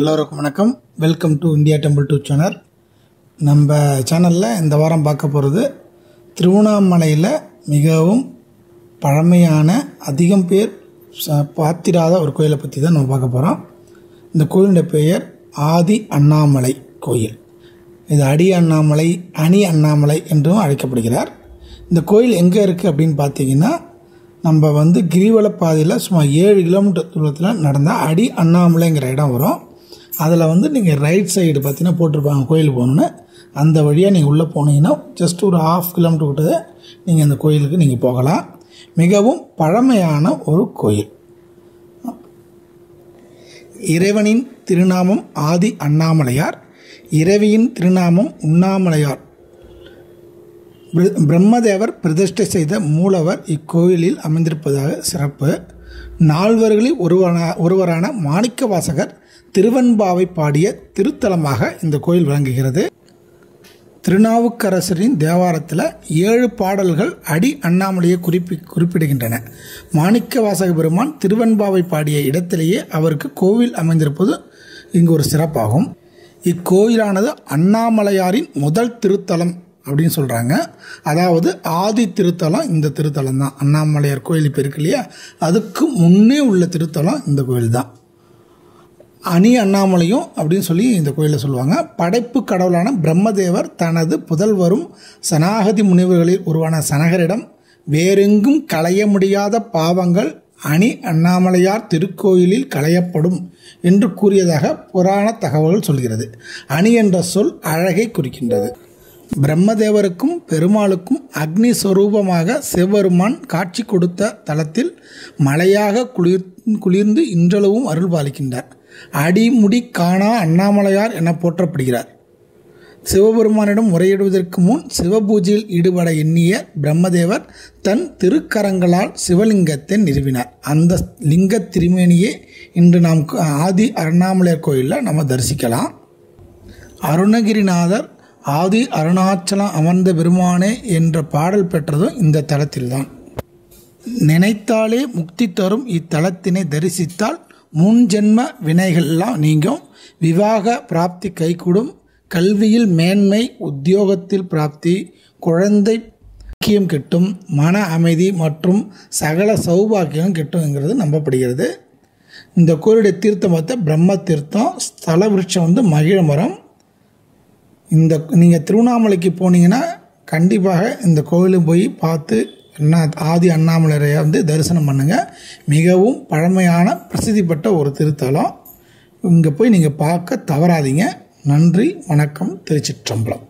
எல்லோருக்கும் வணக்கம். Welcome to India temple tour channel. நம்ம சேனலில் இந்த வாரம் பார்க்க போகிறது திருவண்ணாமலையில் மிகவும் பழமையான அதிகம் பேர் பார்த்திராத ஒரு கோயிலை பற்றி தான் நம்ம பார்க்க போகிறோம். இந்த கோயிலுடைய பெயர் ஆதி அண்ணாமலை கோயில். இது அடி அண்ணாமலை, அணி அண்ணாமலை என்றும் அழைக்கப்படுகிறார். இந்த கோயில் எங்கே இருக்குது அப்படின்னு பார்த்தீங்கன்னா, நம்ம கிரிவல பாதையில் சுமார் 7 கிலோமீட்டர் தூரத்தில் நடந்தால் அடி அண்ணாமலைங்கிற இடம் வரும். அதில் நீங்கள் ரைட் சைடு பார்த்தீங்கன்னா போட்டிருப்பாங்க கோயில் போகணுன்னு. அந்த வழியாக நீங்கள் உள்ளே போனீங்கன்னா ஜஸ்ட் ஒரு 1/2 கிலோமீட்டர் விட்டு நீங்கள் அந்த கோயிலுக்கு நீங்கள் போகலாம். மிகவும் பழமையான ஒரு கோயில். இறைவனின் திருநாமம் ஆதி அண்ணாமலையார், இறைவியின் திருநாமம் உண்ணாமலையார். பிரம்மதேவர் பிரதிஷ்டை செய்த மூலவர் இக்கோயிலில் அமைந்திருப்பதாக சிறப்பு. நால்வர்களில் ஒருவரான மாணிக்கவாசகர் திருவெண்பாவை பாடிய திருத்தலமாக இந்த கோயில் விளங்குகிறது. திருநாவுக்கரசரின் தேவாரத்தில் 7 பாடல்கள் அடி அண்ணாமலையை குறிப்பிடுகின்றன. மாணிக்கவாசக பெருமான் திருவெண்பாவை பாடிய இடத்திலேயே அவருக்கு கோவில் அமைந்திருப்பது இங்கு ஒரு சிறப்பாகும். இக்கோயிலானது அண்ணாமலையாரின் முதல் திருத்தலம் அப்படின்னு சொல்கிறாங்க. அதாவது ஆதி திருத்தலம் இந்த திருத்தலம் தான். அண்ணாமலையார் கோயில் இப்போ இருக்கு இல்லையா, அதுக்கு முன்னே உள்ள திருத்தலம் இந்த கோயில் தான். அணி அண்ணாமலையும் அப்படின்னு சொல்லி இந்த கோயிலை சொல்லுவாங்க. படைப்பு கடவுளான பிரம்மதேவர் தனது புதல்வரும் சனாகதி முனிவர்களில் உருவான சனகரிடம் வேறெங்கும் களைய முடியாத பாவங்கள் அணி அண்ணாமலையார் திருக்கோயிலில் களையப்படும் என்று கூறியதாக புராண தகவல்கள் சொல்கிறது. அணி என்ற சொல் அழகை குறிக்கின்றது. பிரம்மதேவருக்கும் பெருமாளுக்கும் அக்னி ஸ்வரூபமாக சிவபெருமான் காட்சி கொடுத்த தலத்தில் மலையாக குளிர்ந்து இன்றளவும் அருள் பாலிக்கின்றார். அடிமுடி காணா அண்ணாமலையார் என போற்றப்படுகிறார். சிவபெருமானிடம் முறையிடுவதற்கு முன் சிவபூஜையில் ஈடுபட எண்ணிய பிரம்மதேவர் தன் திருக்கரங்களால் சிவலிங்கத்தை நிறுவினார். அந்த லிங்க திருமேனியே இன்று நாம் ஆதி அண்ணாமலையார் கோயிலில் நம்ம தரிசிக்கலாம். அருணகிரிநாதர் ஆதி அருணாச்சலம் அமர்ந்த பெருமானே என்ற பாடல் பெற்றதும் இந்த தலத்தில்தான். நினைத்தாலே முக்தி தரும் இத்தலத்தினை தரிசித்தால் முன்ஜென்ம வினைகள்லாம் நீங்கும், விவாக பிராப்தி கைகூடும், கல்வியில் மேன்மை, உத்தியோகத்தில் பிராப்தி, குழந்தை பாக்கியம் கிட்டும், மன அமைதி மற்றும் சகல சௌபாக்கியம் கிட்டும்ங்கிறது நம்பப்படுகிறது. இந்த கோயிலுடைய தீர்த்தம் பார்த்த பிரம்ம தீர்த்தம். ஸ்தல விருட்சம் மகிழ மரம். நீங்கள் திருவண்ணாமலைக்கு போனீங்கன்னா கண்டிப்பாக இந்த கோயிலுக்கு போய் பார்த்து ஆதி அண்ணாமலையை தரிசனம் பண்ணுங்கள். மிகவும் பழமையான பிரசித்தி பெற்ற ஒரு திருத்தலம். இங்கே போய் நீங்கள் பார்க்க தவறாதீங்க. நன்றி, வணக்கம், திருச்சிற்றம்பலம்.